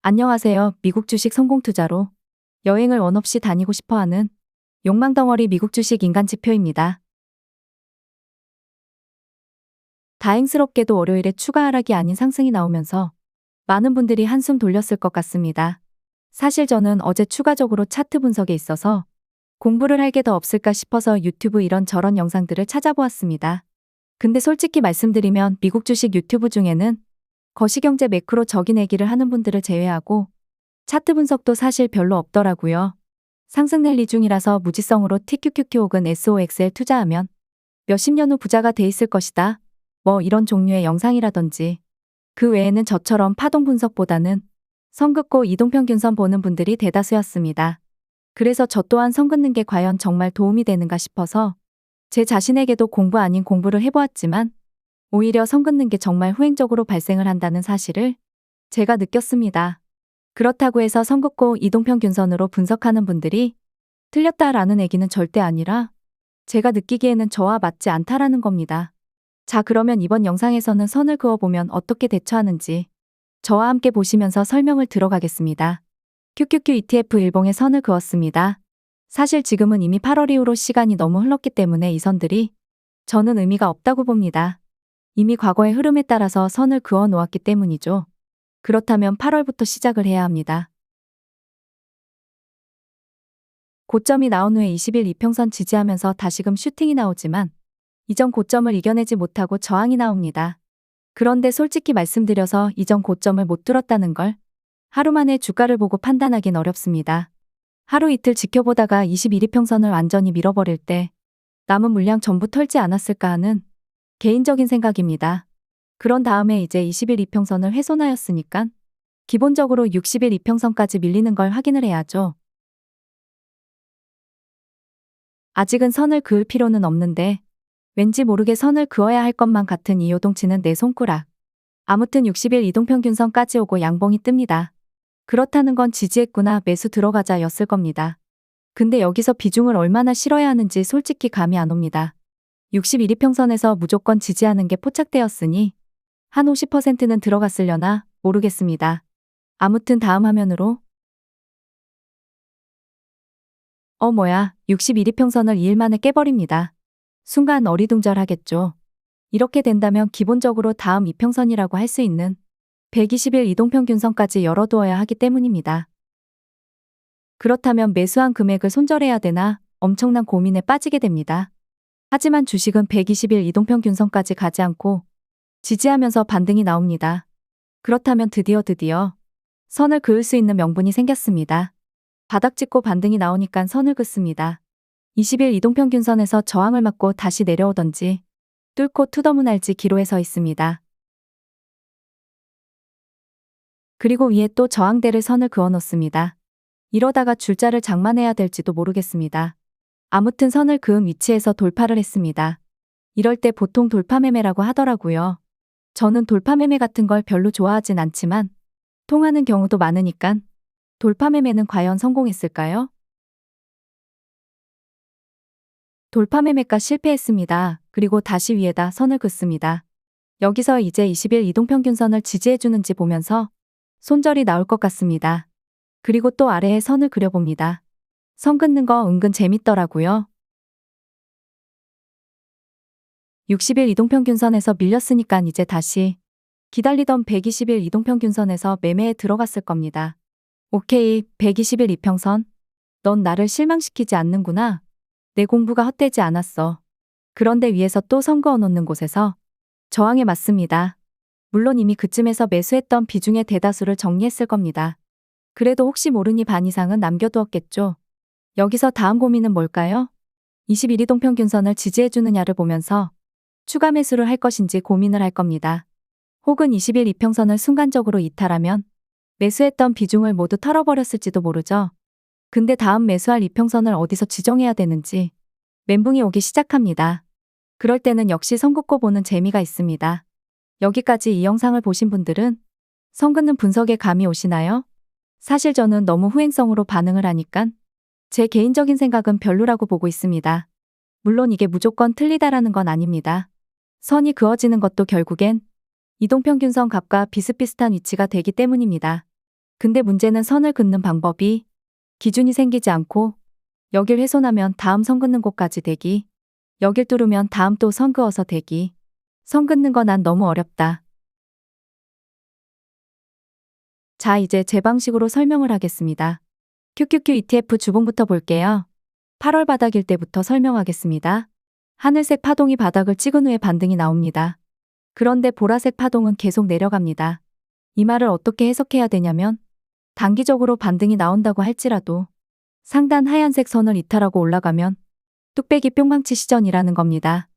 안녕하세요. 미국 주식 성공 투자로 여행을 원 없이 다니고 싶어하는 욕망덩어리 미국 주식 인간지표입니다. 다행스럽게도 월요일에 추가 하락이 아닌 상승이 나오면서 많은 분들이 한숨 돌렸을 것 같습니다. 사실 저는 어제 추가적으로 차트 분석에 있어서 공부를 할 게 더 없을까 싶어서 유튜브 이런저런 영상들을 찾아보았습니다. 근데 솔직히 말씀드리면 미국 주식 유튜브 중에는 거시경제 매크로적인 얘기를 하는 분들을 제외하고 차트 분석도 사실 별로 없더라고요. 상승 랠리 중이라서 무지성으로 TQQQ 혹은 SOXL 투자하면 몇십 년 후 부자가 돼 있을 것이다. 뭐 이런 종류의 영상이라든지. 그 외에는 저처럼 파동 분석보다는 선 긋고 이동평균선 보는 분들이 대다수였습니다. 그래서 저 또한 선 긋는 게 과연 정말 도움이 되는가 싶어서 제 자신에게도 공부 아닌 공부를 해보았지만 오히려 선 긋는 게 정말 후행적으로 발생을 한다는 사실을 제가 느꼈습니다. 그렇다고 해서 선 긋고 이동평균선으로 분석하는 분들이 틀렸다라는 얘기는 절대 아니라 제가 느끼기에는 저와 맞지 않다라는 겁니다. 자, 그러면 이번 영상에서는 선을 그어보면 어떻게 대처하는지 저와 함께 보시면서 설명을 들어가겠습니다. QQQ ETF 일봉에 선을 그었습니다. 사실 지금은 이미 8월 이후로 시간이 너무 흘렀기 때문에 이 선들이 저는 의미가 없다고 봅니다. 이미 과거의 흐름에 따라서 선을 그어 놓았기 때문이죠. 그렇다면 8월부터 시작을 해야 합니다. 고점이 나온 후에 20일 이평선 지지하면서 다시금 슈팅이 나오지만 이전 고점을 이겨내지 못하고 저항이 나옵니다. 그런데 솔직히 말씀드려서 이전 고점을 못 뚫었다는 걸 하루 만에 주가를 보고 판단하긴 어렵습니다. 하루 이틀 지켜보다가 21 이평선을 완전히 밀어버릴 때 남은 물량 전부 털지 않았을까 하는 개인적인 생각입니다. 그런 다음에 이제 20일 이평선을 훼손하였으니까 기본적으로 60일 이평선까지 밀리는 걸 확인을 해야죠. 아직은 선을 그을 필요는 없는데 왠지 모르게 선을 그어야 할 것만 같은 이 요동치는 내 손가락. 아무튼 60일 이동평균선까지 오고 양봉이 뜹니다. 그렇다는 건 지지했구나 매수 들어가자 였을 겁니다. 근데 여기서 비중을 얼마나 실어야 하는지 솔직히 감이 안 옵니다. 61 이평선에서 무조건 지지하는 게 포착되었으니 한 50%는 들어갔으려나 모르겠습니다. 아무튼 다음 화면으로 뭐야 61 이평선을 2일 만에 깨버립니다. 순간 어리둥절하겠죠. 이렇게 된다면 기본적으로 다음 이평선이라고 할 수 있는 120일 이동평균선까지 열어두어야 하기 때문입니다. 그렇다면 매수한 금액을 손절해야 되나 엄청난 고민에 빠지게 됩니다. 하지만 주식은 120일 이동평균선까지 가지 않고 지지하면서 반등이 나옵니다. 그렇다면 드디어 선을 그을 수 있는 명분이 생겼습니다. 바닥 찍고 반등이 나오니까 선을 긋습니다. 20일 이동평균선에서 저항을 맞고 다시 내려오던지 뚫고 투더문 알지 기로에 서 있습니다. 그리고 위에 또 저항대를 선을 그어 놓습니다. 이러다가 줄자를 장만해야 될지도 모르겠습니다. 아무튼 선을 그은 위치에서 돌파를 했습니다. 이럴 때 보통 돌파매매라고 하더라고요. 저는 돌파매매 같은 걸 별로 좋아하진 않지만 통하는 경우도 많으니깐 돌파매매는 과연 성공했을까요? 돌파매매가 실패했습니다. 그리고 다시 위에다 선을 긋습니다. 여기서 이제 20일 이동평균선을 지지해주는지 보면서 손절이 나올 것 같습니다. 그리고 또 아래에 선을 그려봅니다. 선 긋는 거 은근 재밌더라고요. 60일 이동평균선에서 밀렸으니까 이제 다시 기다리던 120일 이동평균선에서 매매에 들어갔을 겁니다. 오케이, 120일 이평선. 넌 나를 실망시키지 않는구나. 내 공부가 헛되지 않았어. 그런데 위에서 또 선 그어 놓는 곳에서 저항에 맞습니다. 물론 이미 그쯤에서 매수했던 비중의 대다수를 정리했을 겁니다. 그래도 혹시 모르니 반 이상은 남겨두었겠죠. 여기서 다음 고민은 뭘까요? 21 이동평균선을 지지해주느냐를 보면서 추가 매수를 할 것인지 고민을 할 겁니다. 혹은 20일 이평선을 순간적으로 이탈하면 매수했던 비중을 모두 털어버렸을지도 모르죠. 근데 다음 매수할 이평선을 어디서 지정해야 되는지 멘붕이 오기 시작합니다. 그럴 때는 역시 선 긋고 보는 재미가 있습니다. 여기까지 이 영상을 보신 분들은 선 긋는 분석에 감이 오시나요? 사실 저는 너무 후행성으로 반응을 하니깐 제 개인적인 생각은 별로라고 보고 있습니다. 물론 이게 무조건 틀리다라는 건 아닙니다. 선이 그어지는 것도 결국엔 이동평균선 값과 비슷비슷한 위치가 되기 때문입니다. 근데 문제는 선을 긋는 방법이 기준이 생기지 않고 여길 훼손하면 다음 선 긋는 곳까지 대기, 여길 뚫으면 다음 또 선 그어서 대기. 선 긋는 거 난 너무 어렵다. 자, 이제 제 방식으로 설명을 하겠습니다. QQQ ETF 주봉부터 볼게요. 8월 바닥일 때부터 설명하겠습니다. 하늘색 파동이 바닥을 찍은 후에 반등이 나옵니다. 그런데 보라색 파동은 계속 내려갑니다. 이 말을 어떻게 해석해야 되냐면 단기적으로 반등이 나온다고 할지라도 상단 하얀색 선을 이탈하고 올라가면 뚝배기 뿅망치 시전이라는 겁니다.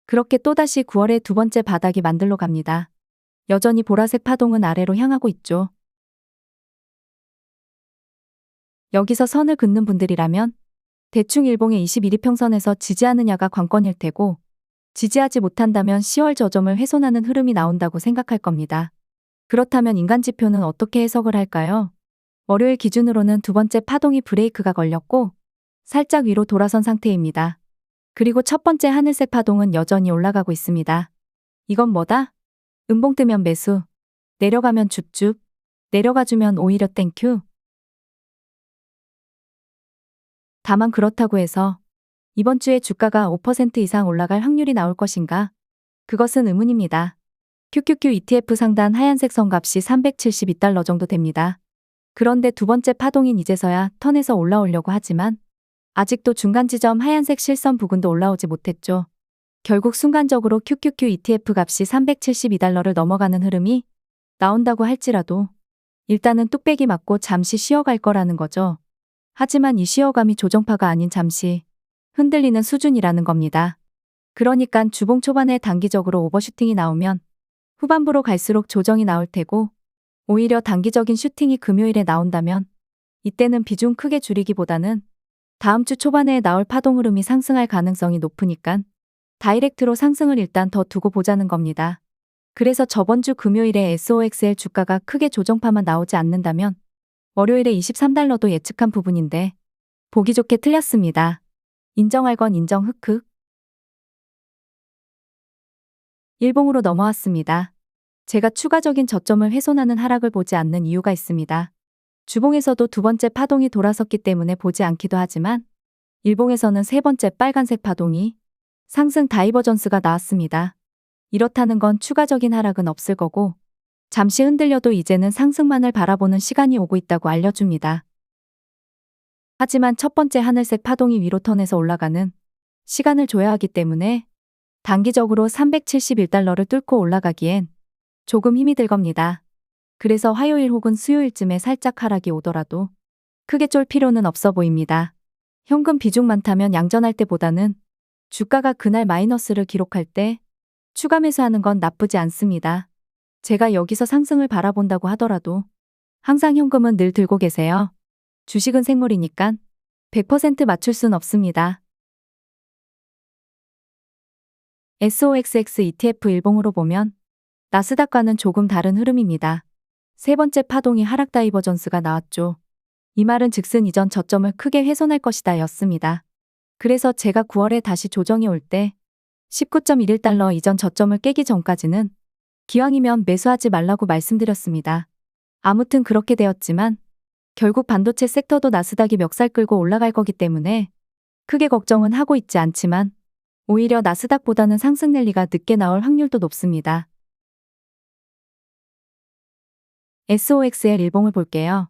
그렇게 또다시 9월에 두 번째 바닥이 만들러 갑니다. 여전히 보라색 파동은 아래로 향하고 있죠. 여기서 선을 긋는 분들이라면 대충 일봉의 21이평선에서 지지하느냐가 관건일 테고 지지하지 못한다면 10월 저점을 훼손하는 흐름이 나온다고 생각할 겁니다. 그렇다면 인간 지표는 어떻게 해석을 할까요? 월요일 기준으로는 두 번째 파동이 브레이크가 걸렸고 살짝 위로 돌아선 상태입니다. 그리고 첫 번째 하늘색 파동은 여전히 올라가고 있습니다. 이건 뭐다? 음봉 뜨면 매수, 내려가면 줍줍, 내려가주면 오히려 땡큐. 다만 그렇다고 해서 이번 주에 주가가 5% 이상 올라갈 확률이 나올 것인가? 그것은 의문입니다. QQQ ETF 상단 하얀색 선값이 372달러 정도 됩니다. 그런데 두 번째 파동인 이제서야 턴에서 올라오려고 하지만 아직도 중간 지점 하얀색 실선 부근도 올라오지 못했죠. 결국 순간적으로 QQQ ETF 값이 372달러를 넘어가는 흐름이 나온다고 할지라도 일단은 뚝배기 맞고 잠시 쉬어갈 거라는 거죠. 하지만 이 쉬어감이 조정파가 아닌 잠시 흔들리는 수준이라는 겁니다. 그러니까 주봉 초반에 단기적으로 오버슈팅이 나오면 후반부로 갈수록 조정이 나올 테고 오히려 단기적인 슈팅이 금요일에 나온다면 이때는 비중 크게 줄이기보다는 다음 주 초반에 나올 파동 흐름이 상승할 가능성이 높으니까 다이렉트로 상승을 일단 더 두고 보자는 겁니다. 그래서 저번 주 금요일에 SOXL 주가가 크게 조정파만 나오지 않는다면 월요일에 23달러도 예측한 부분인데 보기 좋게 틀렸습니다. 인정할 건 인정 흑흑. 일봉으로 넘어왔습니다. 제가 추가적인 저점을 훼손하는 하락을 보지 않는 이유가 있습니다. 주봉에서도 두 번째 파동이 돌아섰기 때문에 보지 않기도 하지만 일봉에서는 세 번째 빨간색 파동이 상승 다이버전스가 나왔습니다. 이렇다는 건 추가적인 하락은 없을 거고 잠시 흔들려도 이제는 상승만을 바라보는 시간이 오고 있다고 알려줍니다. 하지만 첫 번째 하늘색 파동이 위로 턴에서 올라가는 시간을 줘야 하기 때문에 단기적으로 371달러를 뚫고 올라가기엔 조금 힘이 들 겁니다. 그래서 화요일 혹은 수요일쯤에 살짝 하락이 오더라도 크게 쫄 필요는 없어 보입니다. 현금 비중 많다면 양전할 때보다는 주가가 그날 마이너스를 기록할 때 추가 매수하는 건 나쁘지 않습니다. 제가 여기서 상승을 바라본다고 하더라도 항상 현금은 늘 들고 계세요. 주식은 생물이니까 100% 맞출 순 없습니다. SOXX ETF 일봉으로 보면 나스닥과는 조금 다른 흐름입니다. 세 번째 파동이 하락 다이버전스가 나왔죠. 이 말은 즉슨 이전 저점을 크게 훼손할 것이다 였습니다. 그래서 제가 9월에 다시 조정이 올 때 19.11달러 이전 저점을 깨기 전까지는 기왕이면 매수하지 말라고 말씀드렸습니다. 아무튼 그렇게 되었지만 결국 반도체 섹터도 나스닥이 멱살 끌고 올라갈 거기 때문에 크게 걱정은 하고 있지 않지만 오히려 나스닥보다는 상승 랠리가 늦게 나올 확률도 높습니다. SOXL 일봉을 볼게요.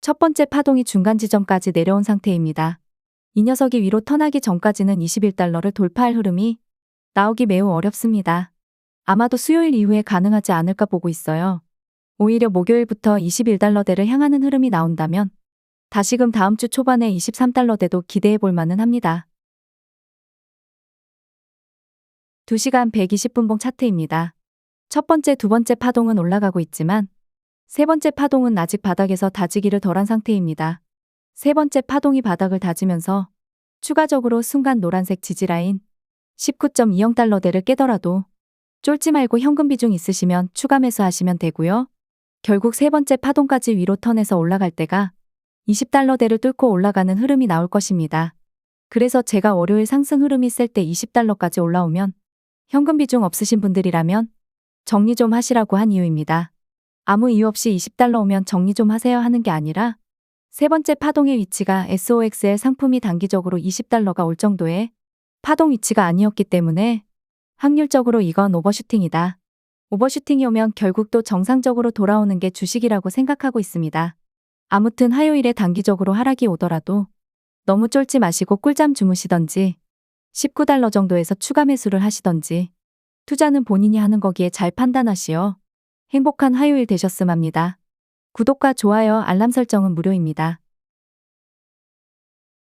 첫 번째 파동이 중간 지점까지 내려온 상태입니다. 이 녀석이 위로 턴하기 전까지는 21달러를 돌파할 흐름이 나오기 매우 어렵습니다. 아마도 수요일 이후에 가능하지 않을까 보고 있어요. 오히려 목요일부터 21달러대를 향하는 흐름이 나온다면 다시금 다음 주 초반에 23달러대도 기대해 볼 만은 합니다. 2시간 120분봉 차트입니다. 첫 번째, 두 번째 파동은 올라가고 있지만 세 번째 파동은 아직 바닥에서 다지기를 덜한 상태입니다. 세 번째 파동이 바닥을 다지면서 추가적으로 순간 노란색 지지라인 19.20달러대를 깨더라도 쫄지 말고 현금 비중 있으시면 추가 매수하시면 되고요. 결국 세 번째 파동까지 위로 턴에서 올라갈 때가 20달러대를 뚫고 올라가는 흐름이 나올 것입니다. 그래서 제가 월요일 상승 흐름이 셀 때 20달러까지 올라오면 현금 비중 없으신 분들이라면 정리 좀 하시라고 한 이유입니다. 아무 이유 없이 20달러 오면 정리 좀 하세요 하는 게 아니라 세 번째 파동의 위치가 SOX의 상품이 단기적으로 20달러가 올 정도의 파동 위치가 아니었기 때문에 확률적으로 이건 오버슈팅이다. 오버슈팅이 오면 결국 또 정상적으로 돌아오는 게 주식이라고 생각하고 있습니다. 아무튼 화요일에 단기적으로 하락이 오더라도 너무 쫄지 마시고 꿀잠 주무시던지 19달러 정도에서 추가 매수를 하시던지 투자는 본인이 하는 거기에 잘 판단하시어 행복한 화요일 되셨음 합니다. 구독과 좋아요, 알람 설정은 무료입니다.